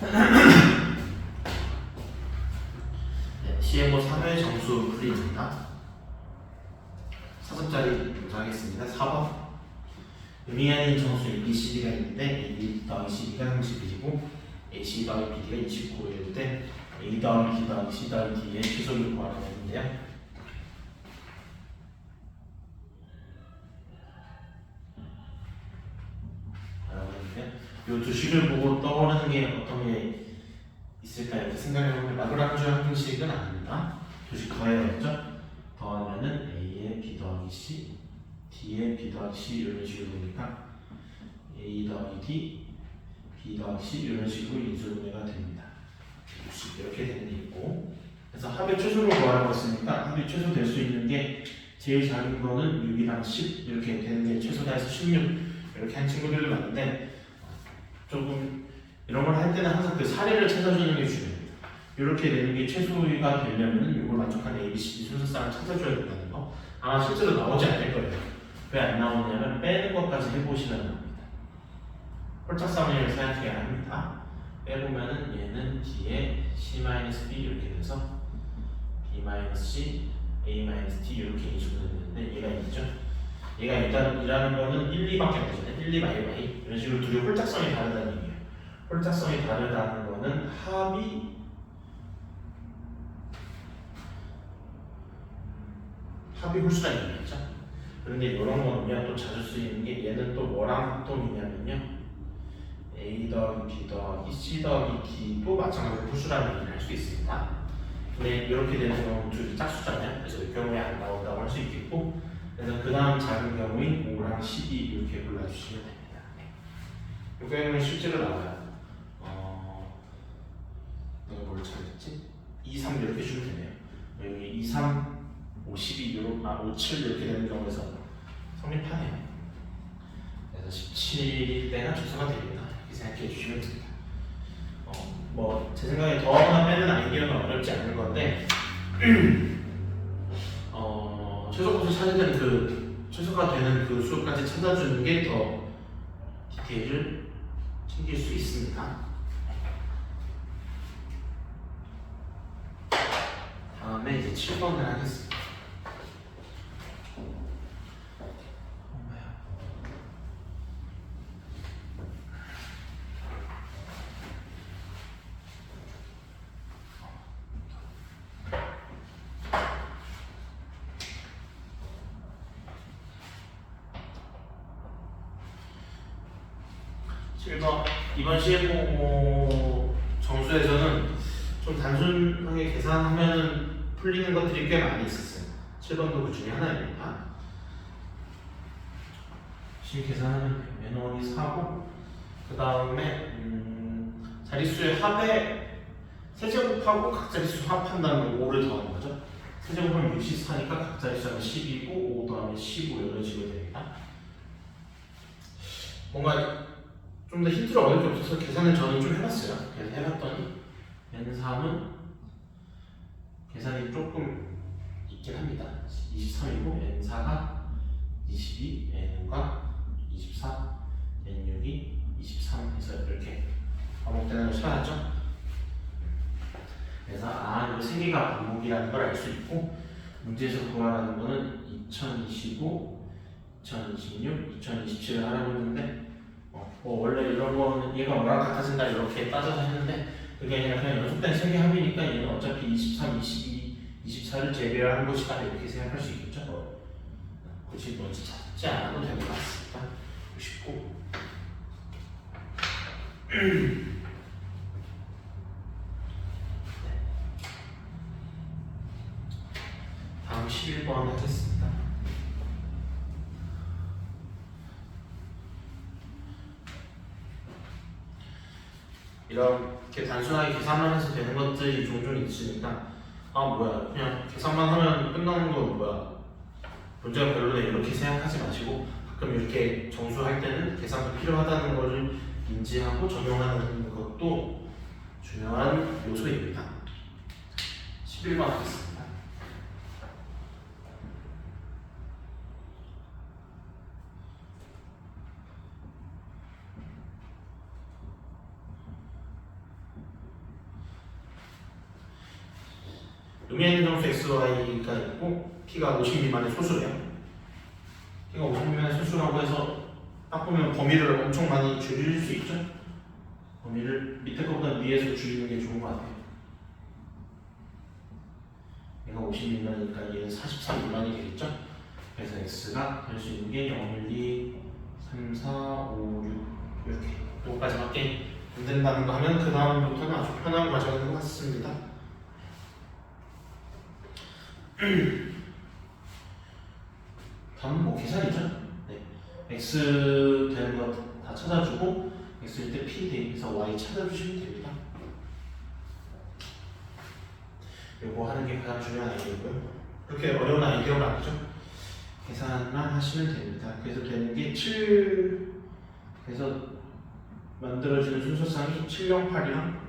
네, 시행고 3회 정수 풀이입니다. 4번짜리 먼저 하겠습니다. 4번. 의미 아닌 정수 ABCD가 있는데 AB 더하기 CD가 31이고 AC 더하기 BD가 29일 때 A 더하기 B 더하기 C 더하기 D의 최소를 구하는 건데요. 이 두 식을 보고 떠오르는 게 어떤 게 있을까 이렇게 생각해보면 라그랑주 항식은 아닙니다. 두 식 더해야겠죠? 더하면은 A의 B 더하기 C, D의 B 더하기 C 이런 식으로 보니까 A 더하기 D, B 더하기 C 이런 식으로 인수분해가 됩니다. 이렇게 되는 게 있고, 그래서 합의 최소를 구하라고 했으니까 합의 최소 될 수 있는 게 제일 작은 거는 6이랑 10 이렇게 되는 게 최소다 해서 16 이렇게 한 친구들도 많은데 조금 이런 걸 할 때는 항상 그 사례를 찾아주는 게 중요해요. 이렇게 되는 게 최소가 되려면 이걸 만족하는 A, B, C, D 순서쌍을 찾아줘야 된다는 거. 아마 실제로 나오지 않을 거예요. 왜 안 나오냐면 빼는 것까지 해보시면 나옵니다. 홀짝쌍을 생각해야 합니다. 빼보면은 얘는 D에 C-B 이렇게 돼서 B-C, A-D 이렇게 인수분해 되는데 얘가 있죠. 얘가 일단 이라는 거는 1, 2밖에 안 되잖아요. 1, 2, 마이 이런 식으로 둘이 홀짝성이 다르다는 얘기예요. 홀짝성이 다르다는 거는 합이 홀수라는 얘기겠죠. 그런데 이런 거는요 또 자주 쓰이는 게 얘는 또 뭐랑 합동이냐면요 A 더하기 B 더하기 C 더하기 D도 마찬가지로 홀수라는 얘기를 할 수 있습니다. 근데 이렇게 되는 경우는 둘이 짝수잖아요. 그래서 이 경우에 안 나온다고 할 수 있겠고, 그래서 그 다음 작은 경우인 5랑 12 이렇게 골라주시면 됩니다. 이 경우는 실제로 나와요. 내가 뭘 찾았지? 2, 3 이렇게 주면 되네요. 여기 2, 3, 5, 12, 5, 7 이렇게 되는 경우에서 성립하네요. 그래서 17일 때가 최소가 됩니다. 이렇게 생각해 주시면 됩니다. 제 생각에 더하거나 빼는 아이디어는 어렵지 않은 건데 최소값을 찾으려면 그 최소가 되는 그 수까지 찾아주는 게 더 디테일을 챙길 수 있습니다. 다음에 이제 7번을 하겠습니다. 7번 이번 시행고 정수에서는 좀 단순하게 계산하면 풀리는 것들이 꽤 많이 있었어요. 7번도 그 중에 하나입니다. 식 계산하면 n1이 4고 그 다음에 자릿수의 합에 세제곱하고 각 자릿수 합한다는 5를 더하는 거죠. 세제곱하면 64니까 각 자릿수는 10이고 5 더하면 15 이런 식으로 됩니다. 뭔가 좀 더 힌트를 얻을 게 없어서 계산을 저는 좀 해봤어요. 그래서 해봤더니 N3은 계산이 조금 있긴 합니다. 23이고 N4가 22, N5가 24, N6이 23 해서 이렇게 반복되는 걸 찾았죠. 그래서 이거 세 개가 반복이라는 걸 알 수 있고 문제에서 구하라는 거는 2025, 2026, 2027을 하라고 했는데 원래 이런 거는 얘가 뭐랑 같아진다 이렇게 따져서 했는데 그게 아니라 그냥 연속된 세 개 합이니까 얘는 어차피 23, 22, 24를 제외한 것이다 이렇게 생각할 수 있겠죠. 굳이 먼저 찾지 않아도 되는 것 같습니다. 쉽고 다음 11번 하겠습니다. 이렇게 단순하게 계산만 해서 되는 것들이 종종 있으니까 뭐야 그냥 계산만 하면 끝나는 거 뭐야 문제가 별로네 이렇게 생각하지 마시고 가끔 이렇게 정수할 때는 계산도 필요하다는 것을 인지하고 적용하는 것도 중요한 요소입니다. 11번 하겠습니다. 의미 있는 정수 xy가 있고 p가 50 미만의 소수래요. p가 50 미만의 소수라고 해서 딱 보면 범위를 엄청 많이 줄일 수 있죠. 범위를 밑에 것보다 위에서 줄이는 게 좋은 것 같아요. 얘가 50 미만이니까 얘는 43 미만이 되겠죠. 그래서 x가 될 수 있는 게 0, 1, 2, 3, 4, 5, 6 이렇게 요거까지밖에 안 된다는 거 하면 그 다음부터는 아주 편한 과정인 것 같습니다. 다음은 뭐 계산이죠. 네. x 되는 거 다 찾아주고 x일 때 p 대입해서 y 찾아주시면 됩니다. 요거 하는 게 가장 중요한 아이디어고요. 그렇게 어려운 아이디어가 아니죠. 계산만 하시면 됩니다. 그래서 되는 게 7, 그래서 만들어지는 순서상이 708이랑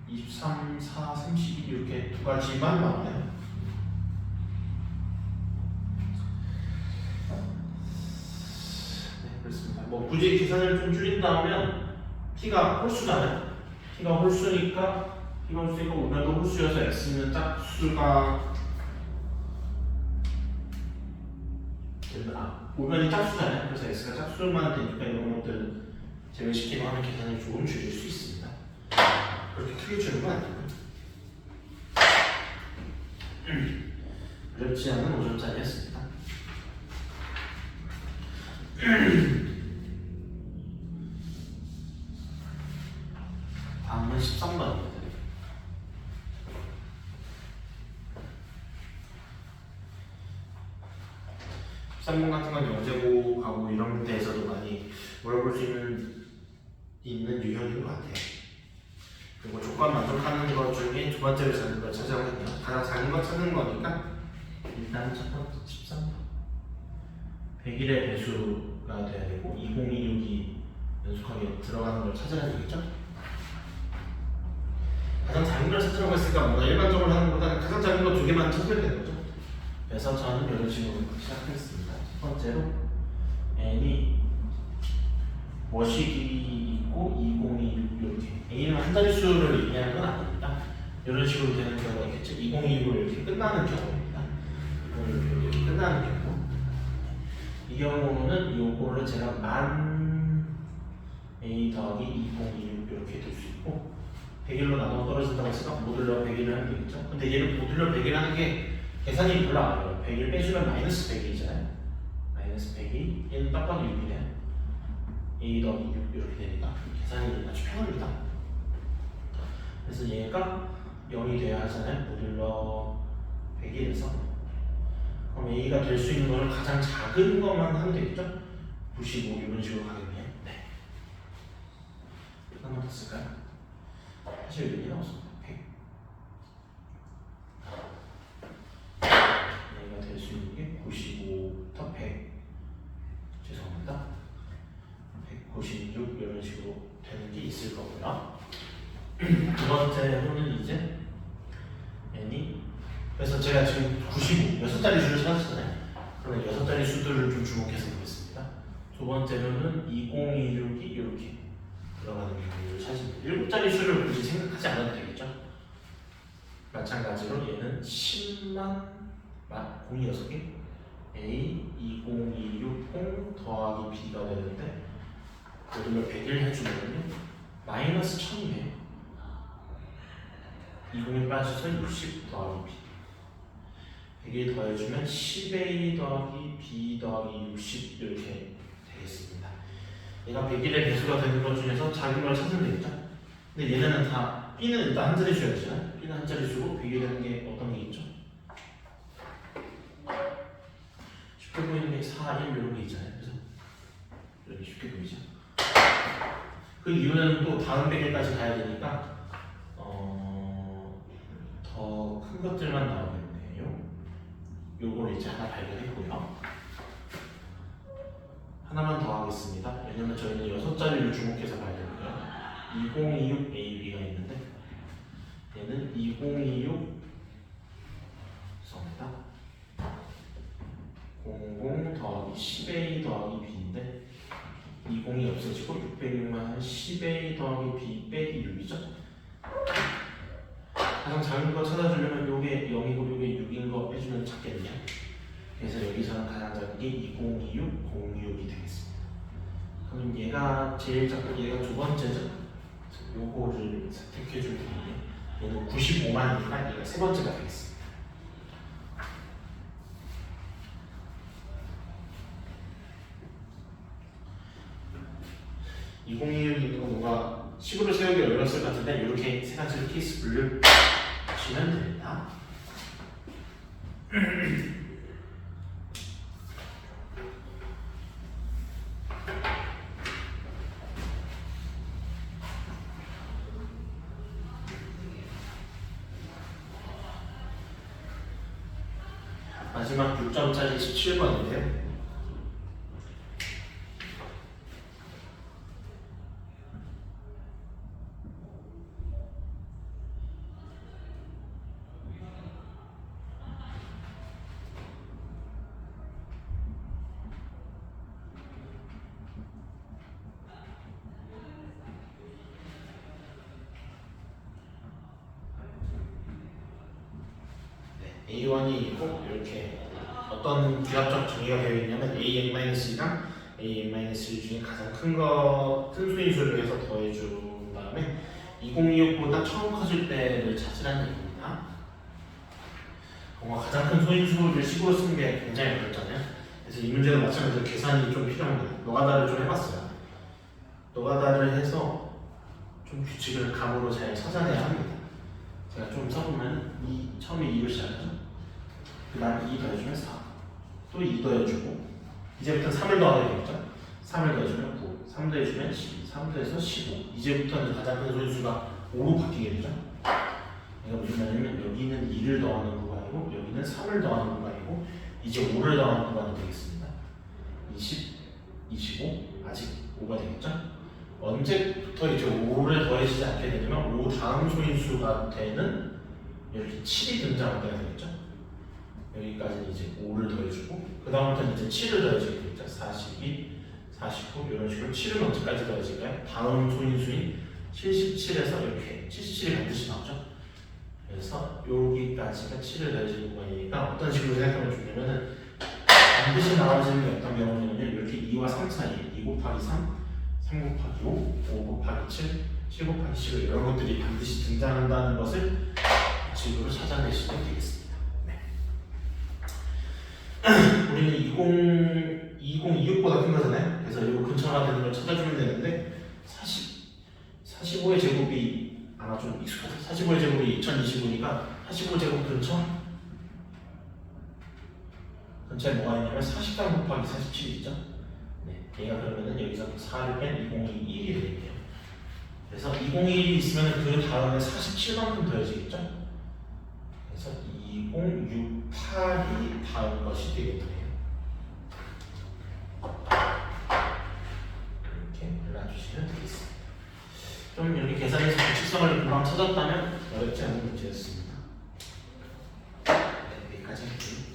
23, 4, 32 이렇게 두 가지만 나오네요. 네, 그렇습니다. 뭐 굳이 계산을 좀 줄인다면 p가 홀수잖아요. p가 홀수니까 오면도 홀수여서 x는 짝수가 오면이 짝수잖아요. 그래서 x가 짝수만 되니까 이런 것들은 제외시키고 하면 계산을 조금 줄일 수 있습니다. 그렇게 크게 줄인 건 아니고요. 어렵지 않은 5점짜리였습니다. 다음은 13번입니다. 13번 같은 건 영재고하고 이런 데에서도 많이 물어볼 수 있는 유형인 것 같아요. 그리고 조건 만족하는 것 중에 두 번째로 작은 걸 찾아오겠네요. 가장 작은 거 찾는 거니까 일단 첫 번째 13번 100일의 배수가 돼야 되고 2026이 연속하게 들어가는 걸 찾아야 되겠죠? 가장 작은 걸 찾으라고 했으니까 뭔가 일반적으로 하는 것보다는 가장 작은 거 두 개만 찾으면 되는 거죠. 그래서 저는 이런 식으로 시작했습니다. 첫 번째로 n이 머시기 있고 2026 이렇게 a는 한 자릿수를 의미하는 건 아닙니다. 이런 식으로 되는 경우가 있겠죠. 2026으로 이렇게 끝나는 경우입니다. 이렇게 끝나는 경우. 이 경우는 이거를 제가 만 a 더하기 2026 이렇게 될 수 있고 100일로 나눠 떨어진다고 했으니까 모듈러 100일 하면 되겠죠. 근데 얘를 모듈러 100일 하는 게 계산이 별로 안 어려워요. 100일 빼주면 마이너스 100일이잖아요. 마이너스 100이 얘는 빡빡이 6이네. a 더하기 6 이렇게 되니까 계산이 아주 편합니다. 그래서 얘가 0이 돼야 하잖아요. 모듈러 100일에서 그럼 a가 될 수 있는 거를 가장 작은 것만 하면 되겠죠? 95 이런 식으로 가겠네요. 네. 하나만 더 쓸까요? 사실 여기 나왔습니다. 100 얘가 될 수 있는 게 95부터 100 죄송합니다. 196 이런 식으로 되는 게 있을 거고요. 두 번째로는 이제 n이 그래서 제가 지금 95 6자리 수를 찾았잖아요. 그러면 6자리 수들을 좀 주목해서 보겠습니다. 두 번째로는 2026이 이렇게 들어가는 경우를 찾습니다. 7자리 수를 굳이 생각하지 않아도 되겠죠. 마찬가지로 얘는 10만 06개 A 20260 더하기 B가 되는데 모듈러 100일 해주면요 마이너스 1000이에요. 20을 빠져서 60 더하기 B 100일 더해주면 10A 더하기 B 더하기 60 이렇게 되겠습니다. 얘가 100일의 배수가 되는 것 중에서 작은 걸 찾으면 되겠죠? 근데 얘네는 다 B는 일단 한 자리 수였잖아요. B는 한 자리 수고 100일 되는 게 어떤 게 있죠? 쉽게 보이는 게 4, 1 이런 게 있잖아요. 그래서 이렇게 쉽게 보이죠? 그 이유는 또 다음 100일까지 가야 되니까 더 큰 것들만 나오겠네요. 요걸 이제 하나 발견했고요. 하나만 더 하겠습니다. 왜냐면 저희는 6자리를 주목해서 봐야 되고요. 2026 AB가 있는데 얘는 2026 죄송합니다. 00 더하기 10A 더하기 B인데 20이 없어지고 606만 10A 더하기 B 빼기 6이죠. 가장 작은 거 찾아주려면 요게 0이고 요게 6인 거 해주면 찾겠네요. 그래서 여기서는 가장 작은 게 2026, 06이 되겠습니다. 그럼 얘가 제일 작고 얘가 두 번째죠. 그래서 요거를 선택해 줄 텐데 얘는 95만이니까 얘가 세 번째가 되겠습니다. 이 2026 있는 거 뭔가 식으로 세우기 어려웠을 것 같은데 이렇게 세 가지를 케이스 분류 하시면 됩니다. 마지막 6점짜리 17번인데요. A1이 있고 이렇게 어떤 규합적 정의가 되어 있냐면 AN-2랑 AN-1 중에 가장 큰 수인수를 해서 더해준 다음에 2026보다 처음 커질 때를 찾으라는 얘기입니다. 뭔가 가장 큰 소인수를 식으로 쓰는 게 굉장히 어렵잖아요. 그래서 이 문제도 마찬가지로 계산이 좀 필요합니다. 노가다를 좀 해봤어요. 노가다를 해서 좀 규칙을 감으로 잘 찾아내야 합니다. 제가 좀 써보면 처음에 2로 시작하죠. 그 다음에 2 더해주면 4, 또 2 더해주고 이제부터는 3을 더하게 되겠죠. 3을 더해주면 9, 3 더해주면 12, 3 더해서 15. 이제부터는 가장 큰 소인수가 5로 바뀌게 되죠. 이거 무슨 말이냐면 여기는 2를 더하는 구간이고 여기는 3을 더하는 구간이고 이제 5를 더하는 구간이 되겠습니다. 20, 25, 아직 5가 되겠죠. 언제부터 이제 5를 더해지지 않게 되냐면 5 다음 소인수가 되는 이렇게 7이 등장할 때가 되겠죠. 여기까지는 이제 5를 더해주고 그 다음부터는 이제 7을 더해지게 되겠죠. 42, 49 이런 식으로 7은 언제까지 더해질까요? 다음 소인수인 77에서 이렇게 77이 반드시 나오죠. 그래서 여기까지가 7을 더해지는 구간이니까 어떤 식으로 생각하면 좋냐면은 반드시 나와지는 게 어떤 경우냐면요. 이렇게 2와 3 사이에 2 곱하기 3, 3 곱하기 5, 5 곱하기 7, 7 곱하기 11 이런 것들이 반드시 등장한다는 것을 식으로 찾아내시면 되겠습니다. 네. 우리는 2026보다 큰 거잖아요. 그래서 이거 근처가 되는 걸 찾아주면 되는데 45의 제곱이 아마 좀 익숙하죠. 45의 제곱이 2025니까 45제곱 근처에 뭐가 있냐면 43 곱하기 47이 있죠. 네, 얘가 그러면은 여기서 4를 뺀 2021이 되겠네요. 그래서 2021이 있으면 그 다음에 47만큼 더해지겠죠. 그래서 2068이 다음 것이 되겠네요. 이렇게 골라주시면 되겠습니다. 좀 이렇게 계산해서 규칙성을 금방 찾았다면 어렵지 않은 문제였습니다. 네, 여기까지 할게요.